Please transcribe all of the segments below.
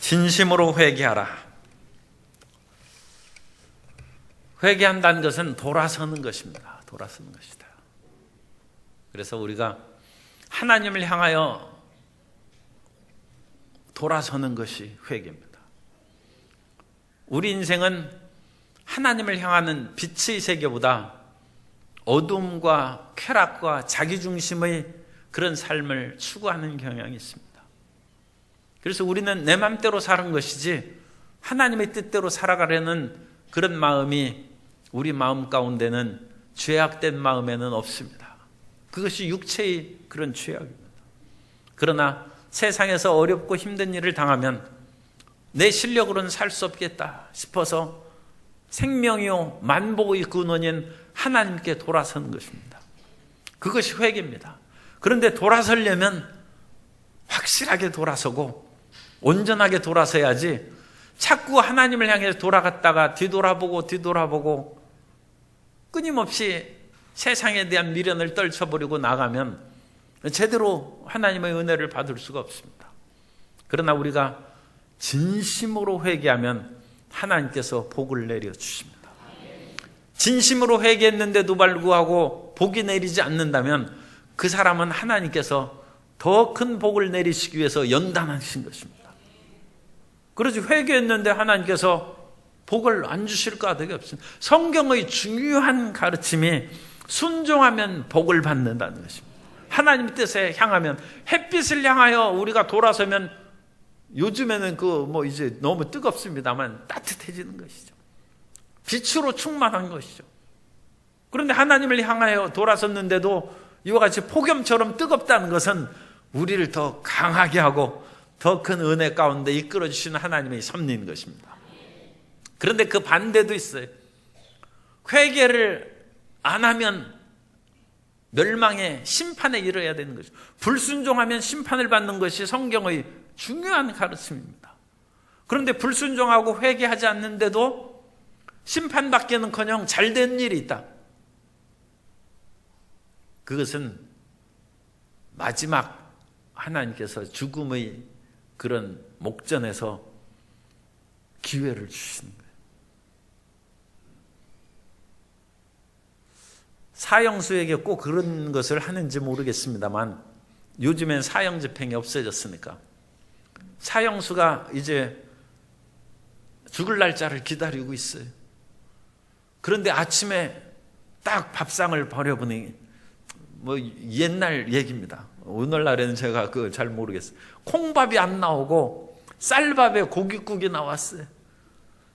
진심으로 회개하라. 회개한다는 것은 돌아서는 것입니다. 돌아서는 것이다. 그래서 우리가 하나님을 향하여 돌아서는 것이 회개입니다. 우리 인생은 하나님을 향하는 빛의 세계보다 어둠과 쾌락과 자기중심의 그런 삶을 추구하는 경향이 있습니다. 그래서 우리는 내 맘대로 사는 것이지 하나님의 뜻대로 살아가려는 그런 마음이 우리 마음 가운데는 죄악된 마음에는 없습니다. 그것이 육체의 그런 죄악입니다. 그러나 세상에서 어렵고 힘든 일을 당하면 내 실력으로는 살 수 없겠다 싶어서 생명이요 만복의 근원인 하나님께 돌아서는 것입니다. 그것이 회개입니다. 그런데 돌아서려면 확실하게 돌아서고 온전하게 돌아서야지 자꾸 하나님을 향해 돌아갔다가 뒤돌아보고 끊임없이 세상에 대한 미련을 떨쳐버리고 나가면 제대로 하나님의 은혜를 받을 수가 없습니다. 그러나 우리가 진심으로 회개하면 하나님께서 복을 내려주십니다. 진심으로 회개했는데도 불구하고 복이 내리지 않는다면 그 사람은 하나님께서 더 큰 복을 내리시기 위해서 연단하신 것입니다. 그러지 회개했는데 하나님께서 복을 안 주실 까닭이 없습니다. 성경의 중요한 가르침이 순종하면 복을 받는다는 것입니다. 하나님 뜻에 향하면, 햇빛을 향하여 우리가 돌아서면, 요즘에는 이제 너무 뜨겁습니다만 따뜻해지는 것이죠. 빛으로 충만한 것이죠. 그런데 하나님을 향하여 돌아섰는데도 이와 같이 폭염처럼 뜨겁다는 것은 우리를 더 강하게 하고 더 큰 은혜 가운데 이끌어 주시는 하나님의 섭리인 것입니다. 그런데 그 반대도 있어요. 회개를 안 하면 멸망의 심판에 이르러야 되는 것이죠. 불순종하면 심판을 받는 것이 성경의 중요한 가르침입니다. 그런데 불순종하고 회개하지 않는데도 심판받기는커녕 잘된 일이 있다. 그것은 마지막 하나님께서 죽음의 그런 목전에서 기회를 주시는 거예요. 사형수에게 꼭 그런 것을 하는지 모르겠습니다만 요즘엔 사형 집행이 없어졌으니까 사형수가 이제 죽을 날짜를 기다리고 있어요. 그런데 아침에 딱 밥상을 버려보니 옛날 얘기입니다. 오늘날에는 제가 잘 모르겠어요. 콩밥이 안 나오고 쌀밥에 고깃국이 나왔어요.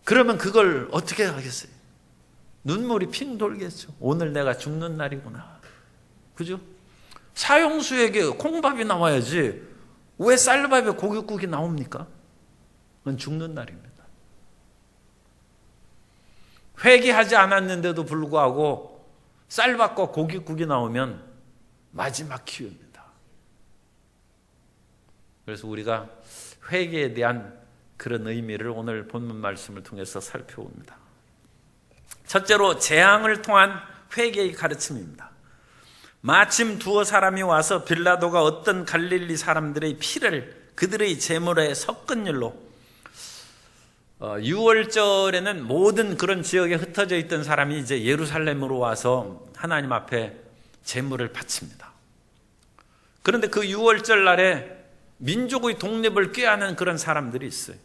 그러면 그걸 어떻게 하겠어요? 눈물이 핑 돌겠죠. 오늘 내가 죽는 날이구나. 그죠? 사형수에게 콩밥이 나와야지 왜 쌀밥에 고깃국이 나옵니까? 그건 죽는 날입니다. 회개하지 않았는데도 불구하고 쌀밥과 고깃국이 나오면 마지막 기회입니다. 그래서 우리가 회개에 대한 그런 의미를 오늘 본문 말씀을 통해서 살펴봅니다. 첫째로 재앙을 통한 회개의 가르침입니다. 마침 두어 사람이 와서 빌라도가 어떤 갈릴리 사람들의 피를 그들의 제물에 섞은 일로 6월절에는 모든 그런 지역에 흩어져 있던 사람이 이제 예루살렘으로 와서 하나님 앞에 제물을 바칩니다. 그런데 그 6월절 날에 민족의 독립을 꾀하는 그런 사람들이 있어요.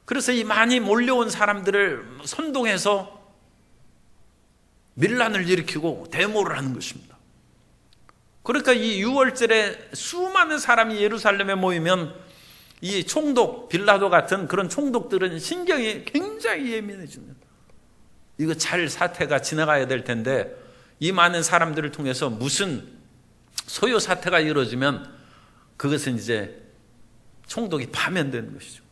그래서 이 많이 몰려온 사람들을 선동해서 밀란을 일으키고 데모를 하는 것입니다. 그러니까 이 6월절에 수많은 사람이 예루살렘에 모이면 이 총독, 빌라도 같은 그런 총독들은 신경이 굉장히 예민해집니다. 이거 잘 사태가 지나가야 될 텐데 이 많은 사람들을 통해서 무슨 소요 사태가 이루어지면 그것은 이제 총독이 파면되는 것이죠.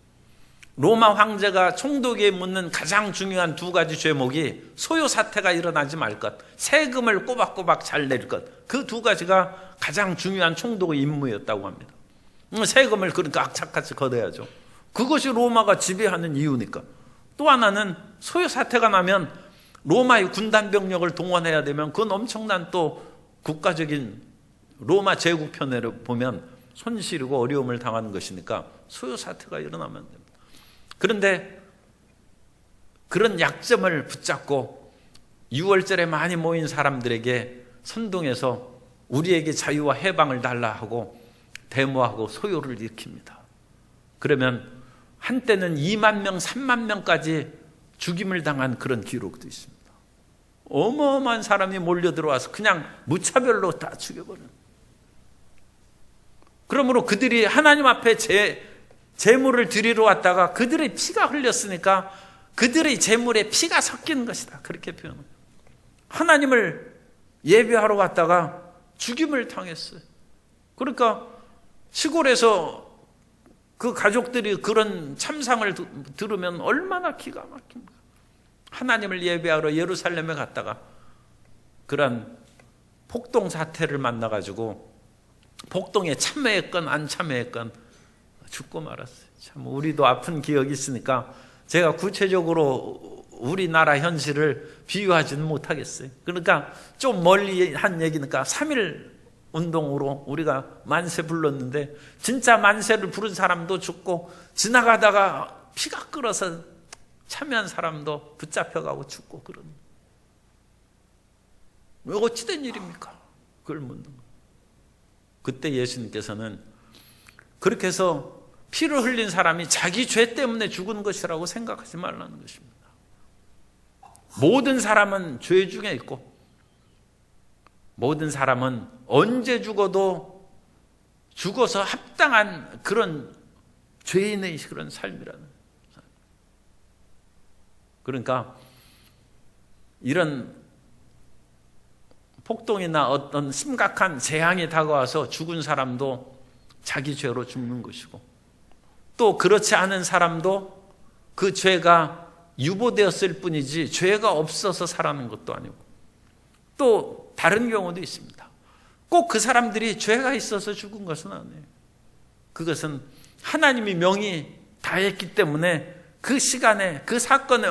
로마 황제가 총독에 묻는 가장 중요한 두 가지 죄목이 소요 사태가 일어나지 말 것, 세금을 꼬박꼬박 잘 낼 것, 그 두 가지가 가장 중요한 총독의 임무였다고 합니다. 세금을 그러니까 악착같이 걷어야죠. 그것이 로마가 지배하는 이유니까. 또 하나는 소요 사태가 나면 로마의 군단 병력을 동원해야 되면 그건 엄청난 또 국가적인 로마 제국편을 보면 손실이고 어려움을 당하는 것이니까 소요 사태가 일어나면 됩니다. 그런데 그런 약점을 붙잡고 6월절에 많이 모인 사람들에게 선동해서 우리에게 자유와 해방을 달라 하고 데모하고 소요를 일으킵니다. 그러면 한때는 2만 명, 3만 명까지 죽임을 당한 그런 기록도 있습니다. 어마어마한 사람이 몰려 들어와서 그냥 무차별로 다 죽여버려요. 그러므로 그들이 하나님 앞에 제물을 드리러 왔다가 그들의 피가 흘렸으니까 그들의 제물에 피가 섞인 것이다. 그렇게 표현해요. 하나님을 예배하러 왔다가 죽임을 당했어요. 그러니까 시골에서 그 가족들이 그런 참상을 들으면 얼마나 기가 막힙니까? 하나님을 예배하러 예루살렘에 갔다가 그런 폭동 사태를 만나가지고 폭동에 참여했건 안 참여했건 죽고 말았어요. 참 우리도 아픈 기억이 있으니까 제가 구체적으로 우리나라 현실을 비유하지는 못하겠어요. 그러니까 좀 멀리 한 얘기니까 3.1 운동으로 우리가 만세 불렀는데 진짜 만세를 부른 사람도 죽고 지나가다가 피가 끓어서 참여한 사람도 붙잡혀가고 죽고 그러는. 왜 어찌된 일입니까? 그걸 묻는 거예요. 그때 예수님께서는 그렇게 해서 피를 흘린 사람이 자기 죄 때문에 죽은 것이라고 생각하지 말라는 것입니다. 모든 사람은 죄 중에 있고 모든 사람은 언제 죽어도 죽어서 합당한 그런 죄인의 그런 삶이라는. 그러니까 이런 폭동이나 어떤 심각한 재앙이 다가와서 죽은 사람도 자기 죄로 죽는 것이고 또 그렇지 않은 사람도 그 죄가 유보되었을 뿐이지 죄가 없어서 살아는 것도 아니고 또 다른 경우도 있습니다. 꼭 그 사람들이 죄가 있어서 죽은 것은 아니에요. 그것은 하나님이 명이 다했기 때문에 그 시간에 그 사건에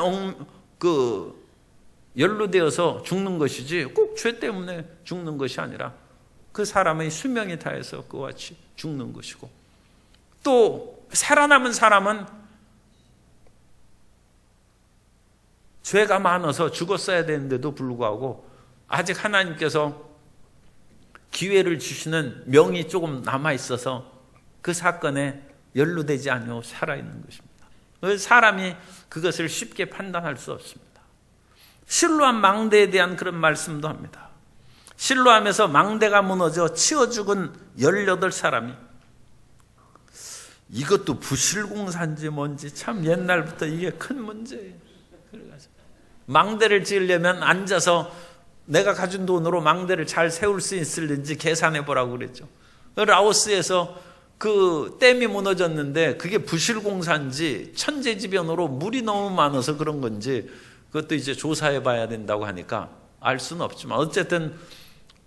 연루되어서 죽는 것이지 꼭 죄 때문에 죽는 것이 아니라 그 사람의 수명이 다해서 그와 같이 죽는 것이고 또 살아남은 사람은 죄가 많아서 죽었어야 되는데도 불구하고 아직 하나님께서 기회를 주시는 명이 조금 남아있어서 그 사건에 연루되지 않고 살아있는 것입니다. 사람이 그것을 쉽게 판단할 수 없습니다. 실로암 망대에 대한 그런 말씀도 합니다. 실로암에서 망대가 무너져 치어 죽은 18사람이 이것도 부실공사인지 뭔지 참 옛날부터 이게 큰 문제예요. 그래가지고 망대를 지으려면 앉아서 내가 가진 돈으로 망대를 잘 세울 수 있을는지 계산해 보라고 그랬죠. 라오스에서 그 댐이 무너졌는데 그게 부실공사인지 천재지변으로 물이 너무 많아서 그런 건지 그것도 이제 조사해 봐야 된다고 하니까 알 수는 없지만 어쨌든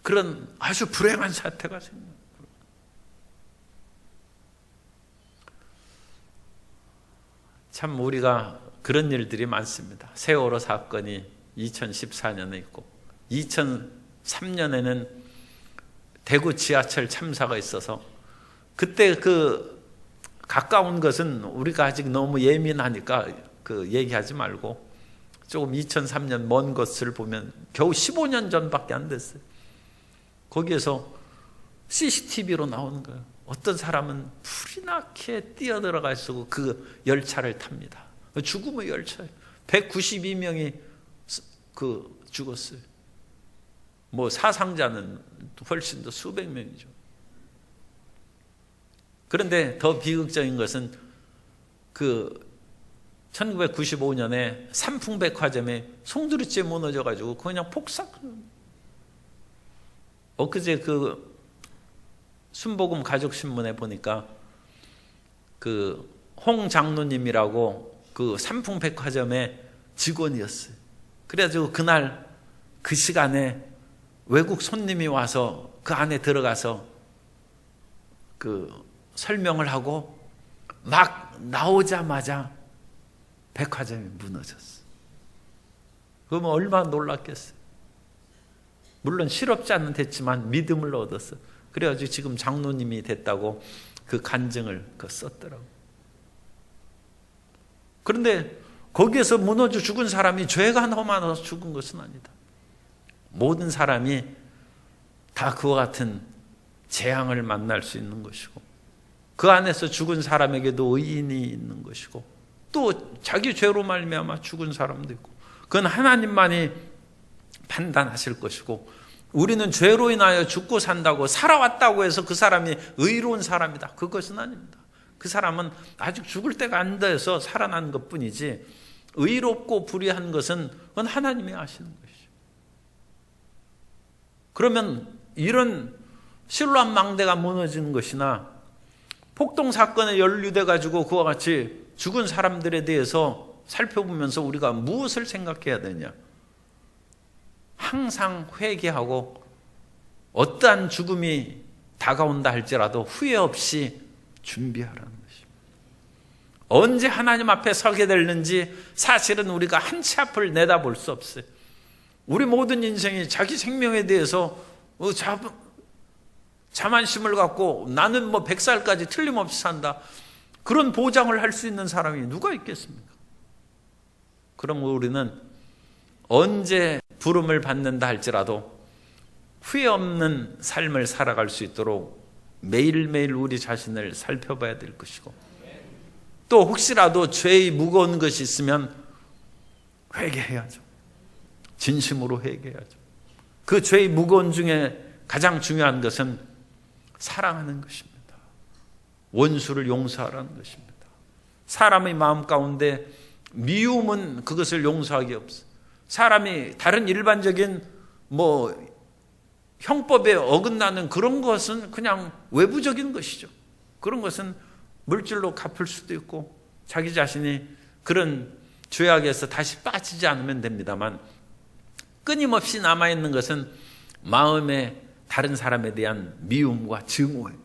그런 아주 불행한 사태가 생겨요. 참 우리가 그런 일들이 많습니다. 세월호 사건이 2014년에 있고 2003년에는 대구 지하철 참사가 있어서 그때 그 가까운 것은 우리가 아직 너무 예민하니까 그 얘기하지 말고 조금 2003년 먼 것을 보면 겨우 15년 전밖에 안 됐어요. 거기에서 CCTV로 나오는 거예요. 어떤 사람은 불이 나게 뛰어들어가지고 그 열차를 탑니다. 죽음의 열차예요. 192명이 죽었어요. 뭐 사상자는 훨씬 더 수백 명이죠. 그런데 더 비극적인 것은 그 1995년에 삼풍백화점에 송두리째 무너져가지고 그냥 폭삭. 엊그제 그 순복음 가족신문에 보니까 그 홍 장로님이라고 그 삼풍백화점의 직원이었어요. 그래가지고 그날 그 시간에 외국 손님이 와서 그 안에 들어가서 그 설명을 하고 막 나오자마자 백화점이 무너졌어. 그러면 얼마나 놀랐겠어요. 물론 실업자는 됐지만 믿음을 얻었어. 그래가지고 지금 장로님이 됐다고 그 간증을 썼더라고. 그런데 거기에서 무너져 죽은 사람이 죄가 너무 많아서 죽은 것은 아니다. 모든 사람이 다 그와 같은 재앙을 만날 수 있는 것이고, 그 안에서 죽은 사람에게도 의인이 있는 것이고, 또 자기 죄로 말미암아 죽은 사람도 있고, 그건 하나님만이 판단하실 것이고, 우리는 죄로 인하여 죽고 산다고 살아왔다고 해서 그 사람이 의로운 사람이다, 그것은 아닙니다. 그 사람은 아직 죽을 때가 안 돼서 살아난 것뿐이지, 의롭고 불의한 것은 그건 하나님이 아시는 것이죠. 그러면 이런 실로암 망대가 무너지는 것이나 폭동 사건에 연루돼 가지고 그와 같이 죽은 사람들에 대해서 살펴보면서 우리가 무엇을 생각해야 되냐? 항상 회개하고 어떠한 죽음이 다가온다 할지라도 후회 없이 준비하라는 것입니다. 언제 하나님 앞에 서게 될는지 사실은 우리가 한 치 앞을 내다볼 수 없어요. 우리 모든 인생이 자기 생명에 대해서 자만심을 갖고 나는 뭐 100살까지 틀림없이 산다, 그런 보장을 할 수 있는 사람이 누가 있겠습니까? 그럼 우리는 언제 부름을 받는다 할지라도 후회 없는 삶을 살아갈 수 있도록 매일매일 우리 자신을 살펴봐야 될 것이고, 또 혹시라도 죄의 무거운 것이 있으면 회개해야죠. 진심으로 회개해야죠. 그 죄의 무거운 중에 가장 중요한 것은 사랑하는 것입니다. 원수를 용서하라는 것입니다. 사람의 마음 가운데 미움은 그것을 용서하기 없어요. 사람이 다른 일반적인 형법에 어긋나는 그런 것은 그냥 외부적인 것이죠. 그런 것은 물질로 갚을 수도 있고 자기 자신이 그런 죄악에서 다시 빠지지 않으면 됩니다만, 끊임없이 남아있는 것은 마음에 다른 사람에 대한 미움과 증오예요.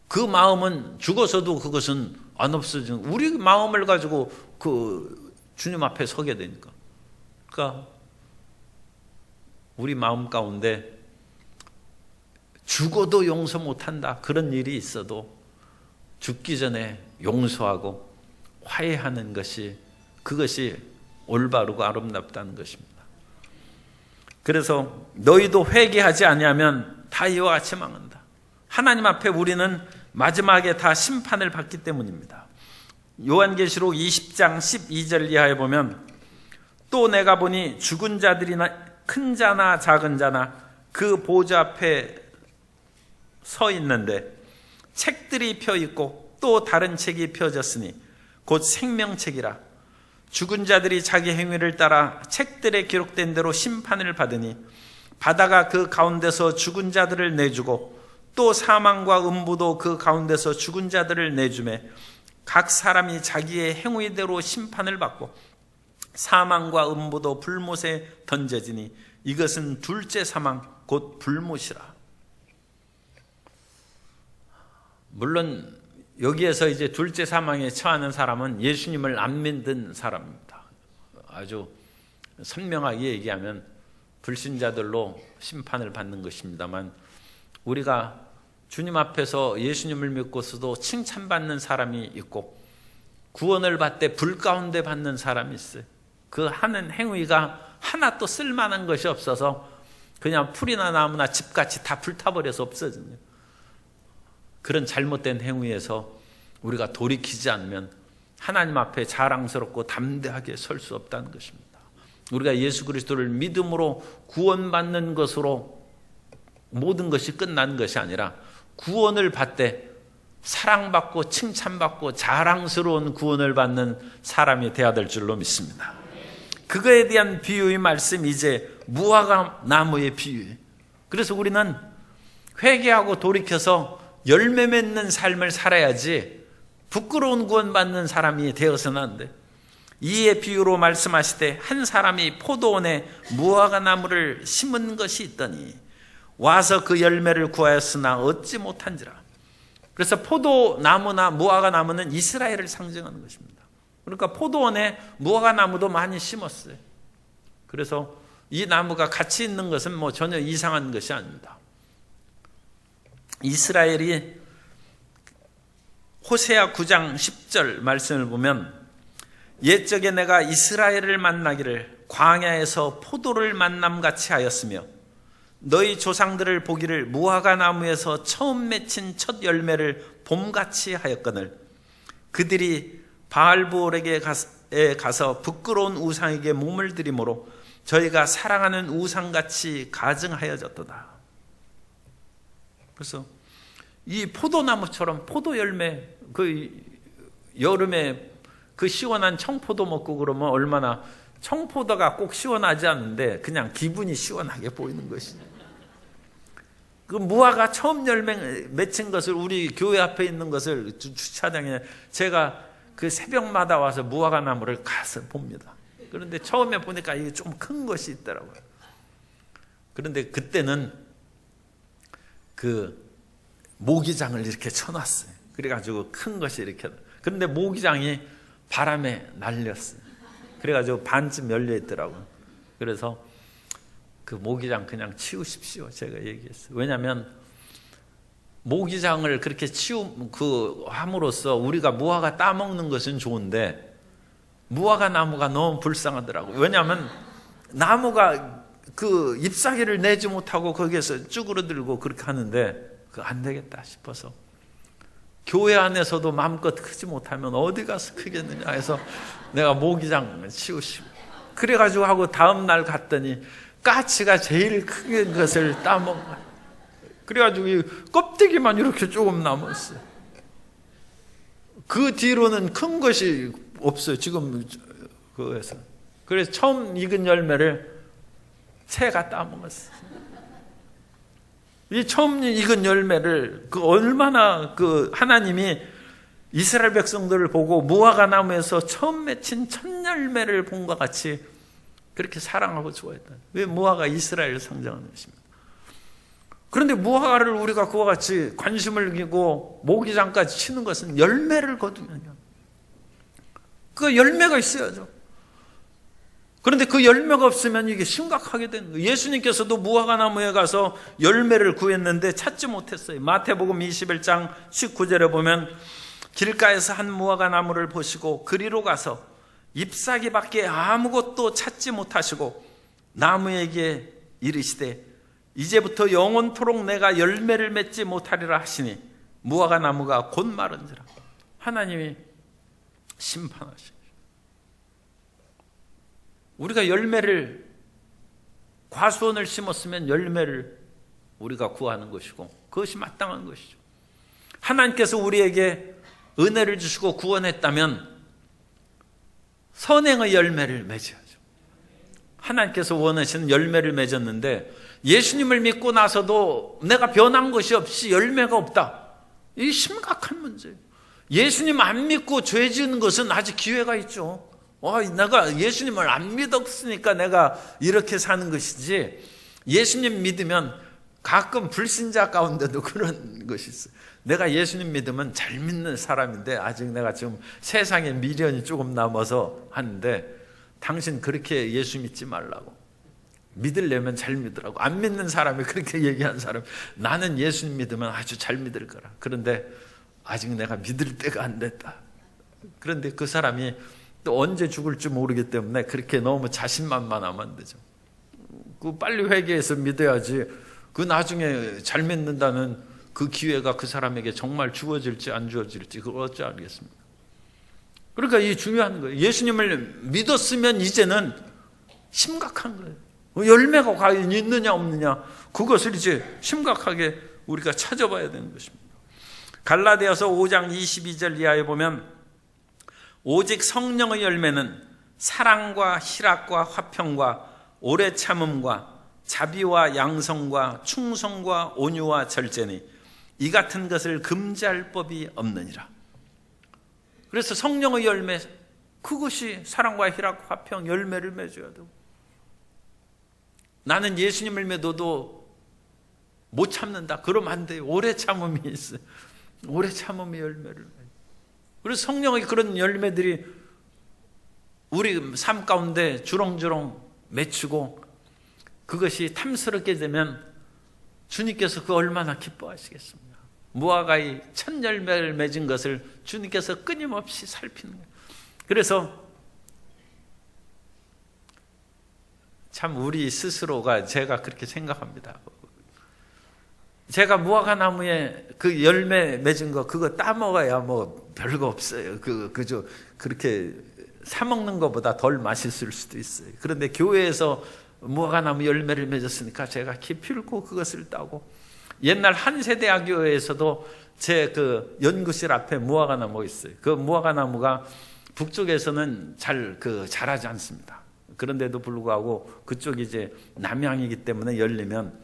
그 마음은 죽어서도 그것은 안 없어지는, 우리 마음을 가지고 그 주님 앞에 서게 되니까. 그러니까 우리 마음 가운데 죽어도 용서 못한다, 그런 일이 있어도 죽기 전에 용서하고 화해하는 것이, 그것이 올바르고 아름답다는 것입니다. 그래서 너희도 회개하지 아니하면 다 이와 같이 망한다. 하나님 앞에 우리는 마지막에 다 심판을 받기 때문입니다. 요한계시록 20장 12절 이하에 보면, 또 내가 보니 죽은 자들이나 큰 자나 작은 자나 그 보좌 앞에 서 있는데 책들이 펴 있고 또 다른 책이 펴졌으니 곧 생명책이라. 죽은 자들이 자기 행위를 따라 책들에 기록된 대로 심판을 받으니 바다가 그 가운데서 죽은 자들을 내주고 또 사망과 음부도 그 가운데서 죽은 자들을 내주매 각 사람이 자기의 행위대로 심판을 받고 사망과 음부도 불못에 던져지니 이것은 둘째 사망 곧 불못이라. 물론 여기에서 이제 둘째 사망에 처하는 사람은 예수님을 안 믿는 사람입니다. 아주 선명하게 얘기하면 불신자들로 심판을 받는 것입니다만, 우리가 주님 앞에서 예수님을 믿고서도 칭찬받는 사람이 있고 구원을 받되 불 가운데 받는 사람이 있어요. 그 하는 행위가 하나 또 쓸만한 것이 없어서 그냥 풀이나 나무나 집같이 다 불타버려서 없어지는, 그런 잘못된 행위에서 우리가 돌이키지 않으면 하나님 앞에 자랑스럽고 담대하게 설 수 없다는 것입니다. 우리가 예수 그리스도를 믿음으로 구원받는 것으로 모든 것이 끝나는 것이 아니라 구원을 받되 사랑받고 칭찬받고 자랑스러운 구원을 받는 사람이 되어야 될 줄로 믿습니다. 그거에 대한 비유의 말씀이 이제 무화과 나무의 비유예요. 그래서 우리는 회개하고 돌이켜서 열매 맺는 삶을 살아야지 부끄러운 구원받는 사람이 되어서는 안 돼. 이의 비유로 말씀하시되 한 사람이 포도원에 무화과 나무를 심은 것이 있더니 와서 그 열매를 구하였으나 얻지 못한지라. 그래서 포도나무나 무화과 나무는 이스라엘을 상징하는 것입니다. 그러니까 포도원에 무화과 나무도 많이 심었어요. 그래서 이 나무가 같이 있는 것은 전혀 이상한 것이 아닙니다. 이스라엘이 호세아 9장 10절 말씀을 보면 옛적에 내가 이스라엘을 만나기를 광야에서 포도를 만남같이 하였으며 너희 조상들을 보기를 무화과 나무에서 처음 맺힌 첫 열매를 봄같이 하였거늘 그들이 바알브올에게 가서 부끄러운 우상에게 몸을 들이므로 저희가 사랑하는 우상같이 가증하여졌도다. 그래서 이 포도나무처럼 포도 열매, 그 여름에 그 시원한 청포도 먹고 그러면 얼마나, 청포도가 꼭 시원하지 않은데 그냥 기분이 시원하게 보이는 것이죠. 그 무화과 처음 열매 맺힌 것을, 우리 교회 앞에 있는 것을 주차장에 제가 그 새벽마다 와서 무화과 나무를 가서 봅니다. 그런데 처음에 보니까 이게 좀 큰 것이 있더라고요. 그런데 그때는 그 모기장을 이렇게 쳐놨어요. 그래가지고 큰 것이 이렇게. 그런데 모기장이 바람에 날렸어요. 그래가지고 반쯤 열려 있더라고요. 그래서 그 모기장 그냥 치우십시오. 제가 얘기했어요. 왜냐하면 모기장을 그렇게 함으로써 우리가 무화과 따먹는 것은 좋은데 무화과 나무가 너무 불쌍하더라고요. 왜냐하면 나무가 그 잎사귀를 내지 못하고 거기에서 쭈그러들고 그렇게 하는데 그거 안 되겠다 싶어서 교회 안에서도 마음껏 크지 못하면 어디 가서 크겠느냐 해서 내가 모기장 치우시고 그래가지고 하고 다음 날 갔더니 까치가 제일 큰 것을 따먹어요. 그래가지고 이 껍데기만 이렇게 조금 남았어요. 그 뒤로는 큰 것이 없어요. 지금 그거에서. 그래서 처음 익은 열매를 새가 따먹었어요. 이 처음 익은 열매를 그 얼마나 그 하나님이 이스라엘 백성들을 보고 무화과 나무에서 처음 맺힌 첫 열매를 본과 같이 그렇게 사랑하고 좋아했다. 왜? 무화과 이스라엘을 상징하는 것입니다. 그런데 무화과를 우리가 그와 같이 관심을 기고 모기장까지 치는 것은 열매를 거두면요. 그 열매가 있어야죠. 그런데 그 열매가 없으면 이게 심각하게 되는 거예요. 예수님께서도 무화과 나무에 가서 열매를 구했는데 찾지 못했어요. 마태복음 21장 19절에 보면 길가에서 한 무화과 나무를 보시고 그리로 가서 잎사귀밖에 아무것도 찾지 못하시고 나무에게 이르시되 이제부터 영원토록 내가 열매를 맺지 못하리라 하시니 무화과 나무가 곧 마른지라. 하나님이 심판하시죠. 우리가 열매를, 과수원을 심었으면 열매를 우리가 구하는 것이고 그것이 마땅한 것이죠. 하나님께서 우리에게 은혜를 주시고 구원했다면 선행의 열매를 맺어야죠. 하나님께서 원하시는 열매를 맺었는데 예수님을 믿고 나서도 내가 변한 것이 없이 열매가 없다. 이 심각한 문제예요. 예수님 안 믿고 죄 지은 것은 아직 기회가 있죠. 내가 예수님을 안 믿었으니까 내가 이렇게 사는 것이지, 예수님 믿으면 가끔 불신자 가운데도 그런 것이 있어요. 내가 예수님 믿으면 잘 믿는 사람인데 아직 내가 지금 세상에 미련이 조금 남아서 하는데 당신 그렇게 예수 믿지 말라고. 믿으려면 잘 믿으라고. 안 믿는 사람이 그렇게 얘기한 사람, 나는 예수님 믿으면 아주 잘 믿을 거라. 그런데 아직 내가 믿을 때가 안 됐다. 그런데 그 사람이 또 언제 죽을지 모르기 때문에 그렇게 너무 자신만만하면 안 되죠. 그 빨리 회개해서 믿어야지. 그 나중에 잘 믿는다는 그 기회가 그 사람에게 정말 주어질지 안 주어질지 그걸 어찌 알겠습니까? 그러니까 이 중요한 거예요. 예수님을 믿었으면 이제는 심각한 거예요. 열매가 과연 있느냐 없느냐, 그것을 이제 심각하게 우리가 찾아봐야 되는 것입니다. 갈라디아서 5장 22절 이하에 보면 오직 성령의 열매는 사랑과 희락과 화평과 오래 참음과 자비와 양성과 충성과 온유와 절제니 이 같은 것을 금지할 법이 없느니라. 그래서 성령의 열매, 그것이 사랑과 희락, 화평, 열매를 맺어야 되고, 나는 예수님을 믿어도 못 참는다, 그러면 안 돼요. 오래 참음이 있어요. 오래 참음이 열매를 맺어요. 그래서 성령의 그런 열매들이 우리 삶 가운데 주렁주렁 맺히고 그것이 탐스럽게 되면 주님께서 그 얼마나 기뻐하시겠습니까? 무화과의 첫 열매를 맺은 것을 주님께서 끊임없이 살피는 거예요. 그래서 참 우리 스스로가, 제가 그렇게 생각합니다. 제가 무화과 나무에 그 열매 맺은 거 그거 따먹어야 뭐 별거 없어요. 그저 그렇게 사 먹는 것보다 덜 맛있을 수도 있어요. 그런데 교회에서 무화과 나무 열매를 맺었으니까 제가 기필코 그것을 따고, 옛날 한세대학교에서도 제 그 연구실 앞에 무화과 나무가 있어요. 그 무화과 나무가 북쪽에서는 자라지 않습니다. 그런데도 불구하고 그쪽이 이제 남향이기 때문에 열리면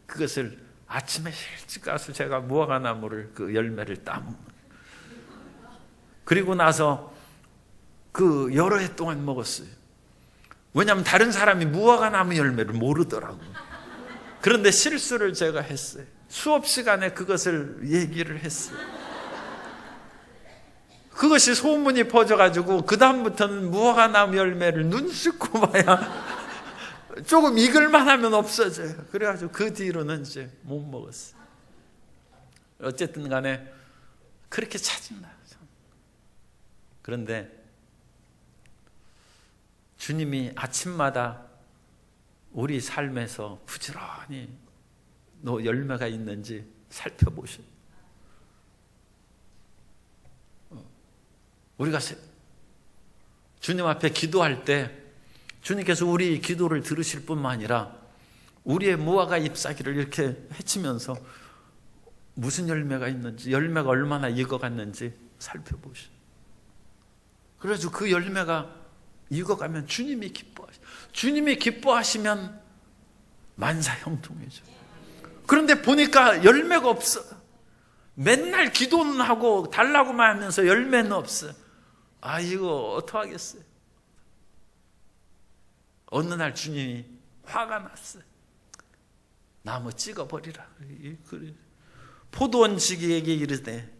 그것을 아침에 일찍 가서 제가 무화과 나무를 그 열매를 따먹는, 그리고 나서 그 여러 해 동안 먹었어요. 왜냐하면 다른 사람이 무화과 나무 열매를 모르더라고요. 그런데 실수를 제가 했어요. 수업 시간에 그것을 얘기를 했어요. 그것이 소문이 퍼져가지고 그 다음부터는 무화과 나무 열매를 눈 씻고 봐야 조금 익을만 하면 없어져요. 그래가지고 그 뒤로는 이제 못 먹었어요. 어쨌든 간에 그렇게 찾은다. 그런데 주님이 아침마다 우리 삶에서 부지런히 너 열매가 있는지 살펴보셔요. 우리가 주님 앞에 기도할 때 주님께서 우리 기도를 들으실 뿐만 아니라 우리의 무화과 잎사귀를 이렇게 헤치면서 무슨 열매가 있는지, 열매가 얼마나 익어갔는지 살펴보셔요. 그래서 그 열매가 익어가면 주님이 기뻐하셔요. 주님이 기뻐하시면 만사형통이죠. 그런데 보니까 열매가 없어. 맨날 기도는 하고 달라고만 하면서 열매는 없어. 아, 이거 어떡하겠어요. 어느 날 주님이 화가 났어요. 나무 찍어버리라. 포도원지기에게 이르되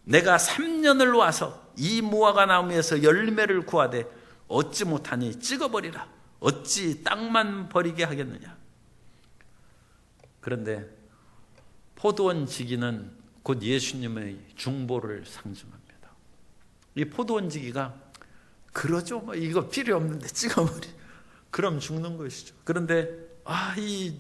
내가 3년을 와서 이 무화과 나무에서 열매를 구하되 얻지 못하니 찍어버리라. 어찌 땅만 버리게 하겠느냐. 그런데 포도원지기는 곧 예수님의 중보를 상징합니다. 이 포도원지기가 그러죠. 뭐 이거 필요 없는데 찍어버리. 그럼 죽는 것이죠. 그런데 이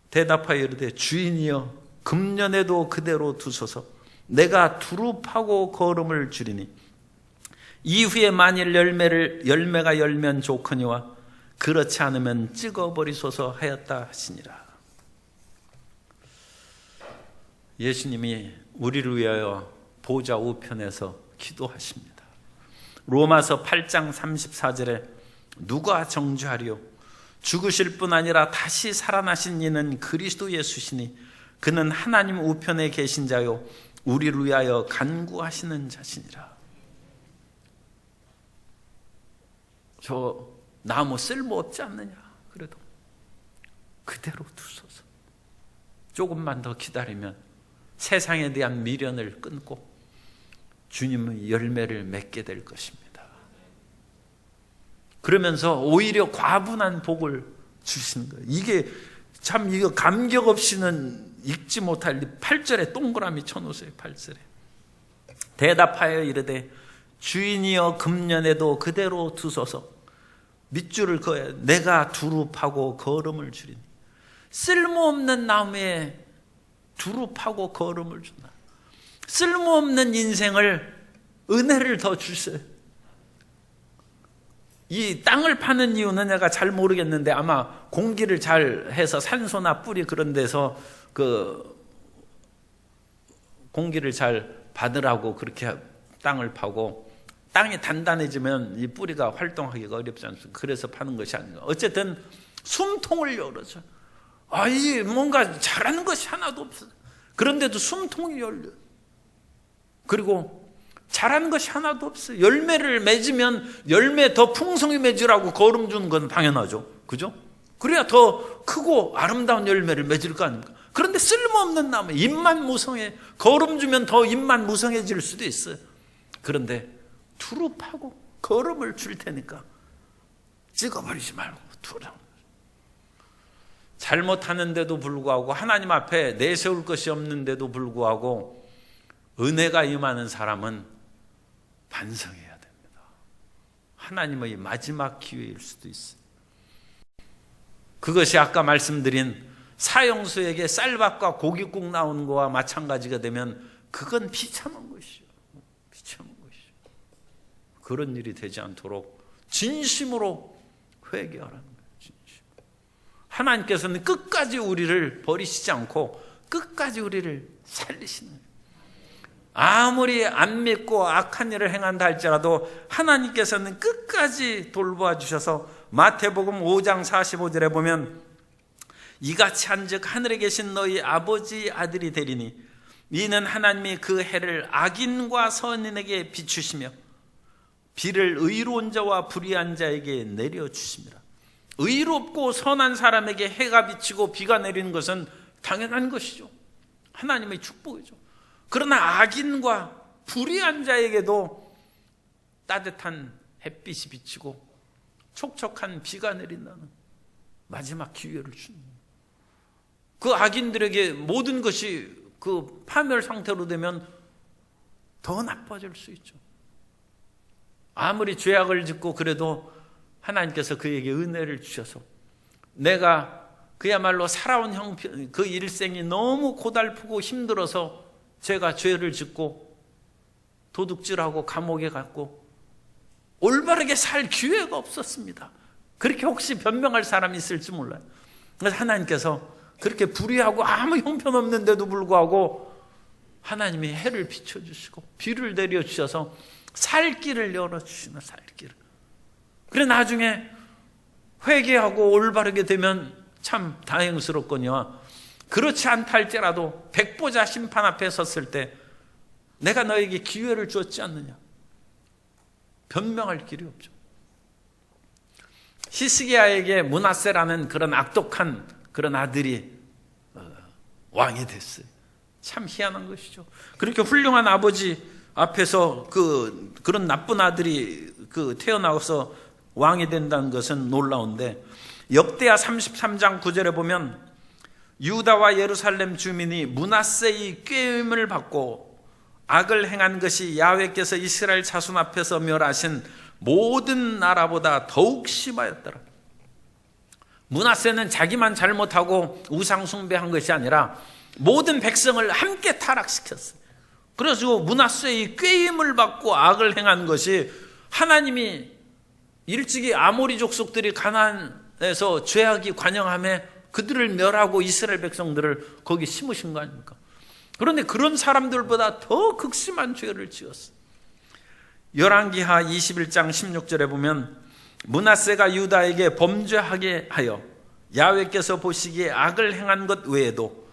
대답하여 이르되 주인이여 금년에도 그대로 두소서. 내가 두릅하고 거름을 줄이니 이후에 만일 열매가 열면 좋거니와 그렇지 않으면 찍어버리소서 하였다 하시니라. 예수님이 우리를 위하여 보좌 우편에서 기도하십니다. 로마서 8장 34절에 누가 정죄하리요? 죽으실 뿐 아니라 다시 살아나신 이는 그리스도 예수시니 그는 하나님 우편에 계신 자요 우리를 위하여 간구하시는 자시니라. 저 나무 쓸모없지 않느냐? 그래도 그대로 두소서. 조금만 더 기다리면 세상에 대한 미련을 끊고 주님의 열매를 맺게 될 것입니다. 그러면서 오히려 과분한 복을 주시는 거예요. 이게 참 이거 감격 없이는 읽지 못할 8절에 동그라미 쳐놓으세요. 8절에 대답하여 이르되 주인이여 금년에도 그대로 두소서. 밑줄을 그어야 내가 두릅하고 거름을 주리니. 쓸모없는 나무에 두릅하고 거름을 준다. 쓸모없는 인생을 은혜를 더 주세요. 이 땅을 파는 이유는 내가 잘 모르겠는데 아마 공기를 잘 해서 산소나 뿌리 그런 데서 그 공기를 잘 받으라고 그렇게 땅을 파고, 땅이 단단해지면 이 뿌리가 활동하기가 어렵지 않습니까? 그래서 파는 것이 아닌가. 어쨌든 숨통을 열어줘. 이 뭔가 잘하는 것이 하나도 없어. 그런데도 숨통이 열려. 그리고 잘하는 것이 하나도 없어요. 열매를 맺으면 열매 더 풍성히 맺으라고 거름 주는 건 당연하죠. 그죠? 그래야 더 크고 아름다운 열매를 맺을 거 아닙니까? 그런데 쓸모없는 나무, 잎만 무성해. 거름 주면 더 잎만 무성해질 수도 있어요. 그런데 두릅하고 거름을 줄 테니까 찍어버리지 말고 두라. 잘못하는데도 불구하고 하나님 앞에 내세울 것이 없는데도 불구하고 은혜가 임하는 사람은 반성해야 됩니다. 하나님의 마지막 기회일 수도 있어요. 그것이 아까 말씀드린 사형수에게 쌀밥과 고깃국 나오는 거와 마찬가지가 되면 그건 비참한 것이죠. 비참한 것이죠. 그런 일이 되지 않도록 진심으로 회개하라는 거예요. 진심으로. 하나님께서는 끝까지 우리를 버리시지 않고 끝까지 우리를 살리시는 거예요. 아무리 안 믿고 악한 일을 행한다 할지라도 하나님께서는 끝까지 돌보아 주셔서 마태복음 5장 45절에 보면 이같이 한즉 하늘에 계신 너희 아버지 아들이 되리니 이는 하나님이 그 해를 악인과 선인에게 비추시며 비를 의로운 자와 불의한 자에게 내려주십니다. 의롭고 선한 사람에게 해가 비치고 비가 내리는 것은 당연한 것이죠. 하나님의 축복이죠. 그러나 악인과 불의한 자에게도 따뜻한 햇빛이 비치고 촉촉한 비가 내린다는 마지막 기회를 주는 거예요. 그 악인들에게 모든 것이 그 파멸 상태로 되면 더 나빠질 수 있죠. 아무리 죄악을 짓고 그래도 하나님께서 그에게 은혜를 주셔서 내가 그야말로 살아온 형편, 그 일생이 너무 고달프고 힘들어서 제가 죄를 짓고 도둑질하고 감옥에 갔고 올바르게 살 기회가 없었습니다. 그렇게 혹시 변명할 사람이 있을지 몰라요. 그래서 하나님께서 그렇게 불의하고 아무 형편없는데도 불구하고 하나님이 해를 비춰주시고 비를 내려주셔서 살 길을 열어주시는 살 길을. 그래 나중에 회개하고 올바르게 되면 참 다행스럽거니와 그렇지 않다 할지라도 백보자 심판 앞에 섰을 때 내가 너에게 기회를 주었지 않느냐 변명할 길이 없죠. 히스기야에게 므낫세라는 그런 악독한 그런 아들이 왕이 됐어요. 참 희한한 것이죠. 그렇게 훌륭한 아버지 앞에서 그런 나쁜 아들이 태어나서 왕이 된다는 것은 놀라운데 역대하 33장 9절에 보면 유다와 예루살렘 주민이 므낫세의 꾀임을 받고 악을 행한 것이 야훼께서 이스라엘 자손 앞에서 멸하신 모든 나라보다 더욱 심하였더라. 므낫세는 자기만 잘못하고 우상 숭배한 것이 아니라 모든 백성을 함께 타락시켰어요. 그래서 므낫세의 꾀임을 받고 악을 행한 것이 하나님이 일찍이 아모리 족속들이 가나안에서 죄악이 관영함에 그들을 멸하고 이스라엘 백성들을 거기 심으신 거 아닙니까? 그런데 그런 사람들보다 더 극심한 죄를 지었어요. 열왕기하 21장 16절에 보면 므낫세가 유다에게 범죄하게 하여 야훼께서 보시기에 악을 행한 것 외에도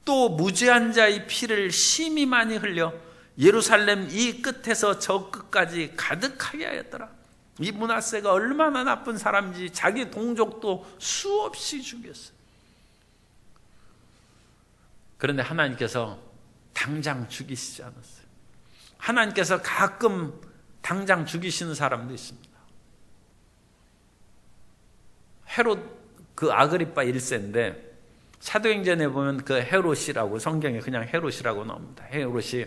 또 무죄한 자의 피를 심히 많이 흘려 예루살렘 이 끝에서 저 끝까지 가득하게 하였더라. 이 므낫세가 얼마나 나쁜 사람인지 자기 동족도 수없이 죽였어요. 그런데 하나님께서 당장 죽이시지 않았어요. 하나님께서 가끔 당장 죽이시는 사람도 있습니다. 헤롯 그 아그리파 1세인데 사도행전에 보면 그 헤롯이라고 성경에 그냥 헤롯이라고 나옵니다. 헤롯이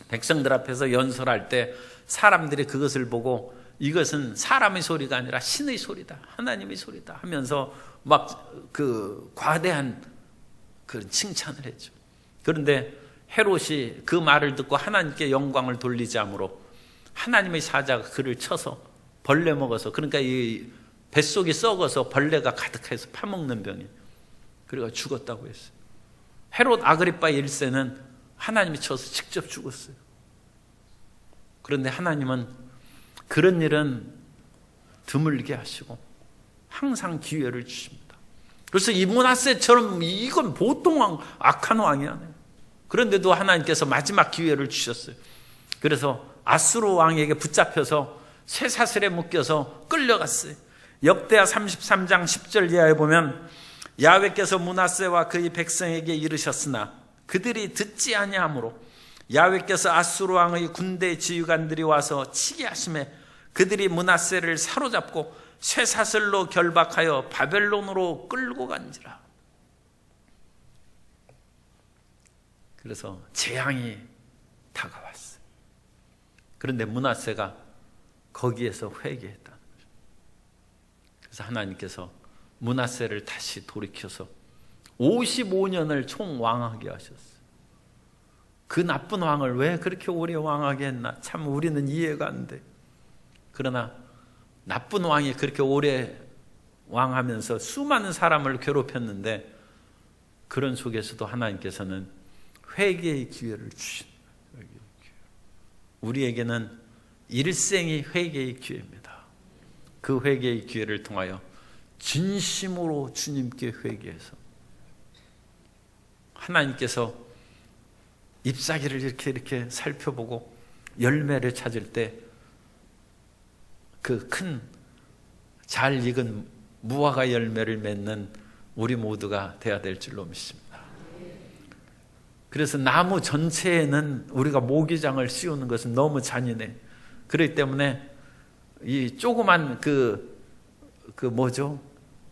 백성들 앞에서 연설할 때 사람들이 그것을 보고 이것은 사람의 소리가 아니라 신의 소리다, 하나님의 소리다 하면서 막 그 과대한 그런 칭찬을 했죠. 그런데 헤롯이 그 말을 듣고 하나님께 영광을 돌리지 않으므로 하나님의 사자가 그를 쳐서 벌레 먹어서, 그러니까 이 뱃속이 썩어서 벌레가 가득해서 파먹는 병이, 그래가 죽었다고 했어요. 헤롯 아그리파 1세는 하나님이 쳐서 직접 죽었어요. 그런데 하나님은 그런 일은 드물게 하시고 항상 기회를 주십니다. 그래서 이 므낫세처럼 이건 보통 악한 왕이 아니에요. 그런데도 하나님께서 마지막 기회를 주셨어요. 그래서 아수르 왕에게 붙잡혀서 쇠사슬에 묶여서 끌려갔어요. 역대하 33장 10절 이하에 보면 야훼께서 므낫세와 그의 백성에게 이르셨으나 그들이 듣지 아니하므로 야훼께서 아수르 왕의 군대 지휘관들이 와서 치게 하심에 그들이 므낫세를 사로잡고 쇠사슬로 결박하여 바벨론으로 끌고 간지라. 그래서 재앙이 다가왔어요. 그런데 므낫세가 거기에서 회개했다는 거죠. 그래서 하나님께서 므낫세를 다시 돌이켜서 55년을 총 왕하게 하셨어요. 그 나쁜 왕을 왜 그렇게 오래 왕하게 했나? 참 우리는 이해가 안 돼. 그러나 나쁜 왕이 그렇게 오래 왕하면서 수많은 사람을 괴롭혔는데 그런 속에서도 하나님께서는 회개의 기회를 주신 거예요. 우리에게는 일생이 회개의 기회입니다. 그 회개의 기회를 통하여 진심으로 주님께 회개해서 하나님께서 잎사귀를 이렇게 살펴보고 열매를 찾을 때 그 큰 잘 익은 무화과 열매를 맺는 우리 모두가 되어야 될 줄로 믿습니다. 그래서 나무 전체에는 우리가 모기장을 씌우는 것은 너무 잔인해. 그렇기 때문에 이 조그만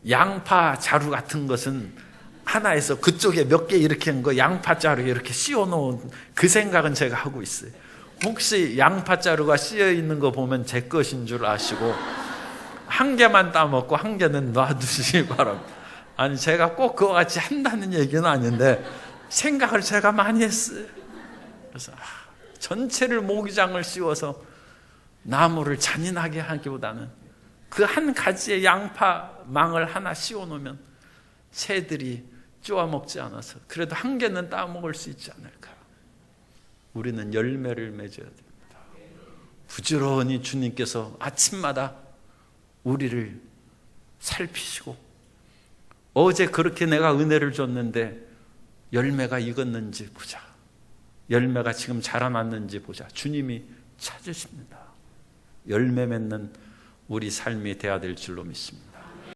양파 자루 같은 것은 하나에서 그쪽에 몇 개 이렇게 한 거 양파 자루 이렇게 씌워 놓은 그 생각은 제가 하고 있어요. 혹시 양파 자루가 씌어 있는 거 보면 제 것인 줄 아시고 한 개만 따먹고 한 개는 놔두시기 바랍니다. 아니 제가 꼭 그와 같이 한다는 얘기는 아닌데 생각을 제가 많이 했어요. 그래서 전체를 모기장을 씌워서 나무를 잔인하게 하기보다는 그 한 가지의 양파 망을 하나 씌워 놓으면 새들이 쪼아 먹지 않아서 그래도 한 개는 따먹을 수 있지 않을까. 우리는 열매를 맺어야 됩니다. 부지런히 주님께서 아침마다 우리를 살피시고 어제 그렇게 내가 은혜를 줬는데 열매가 익었는지 보자. 열매가 지금 자라났는지 보자. 주님이 찾으십니다. 열매 맺는 우리 삶이 되어야 될 줄로 믿습니다.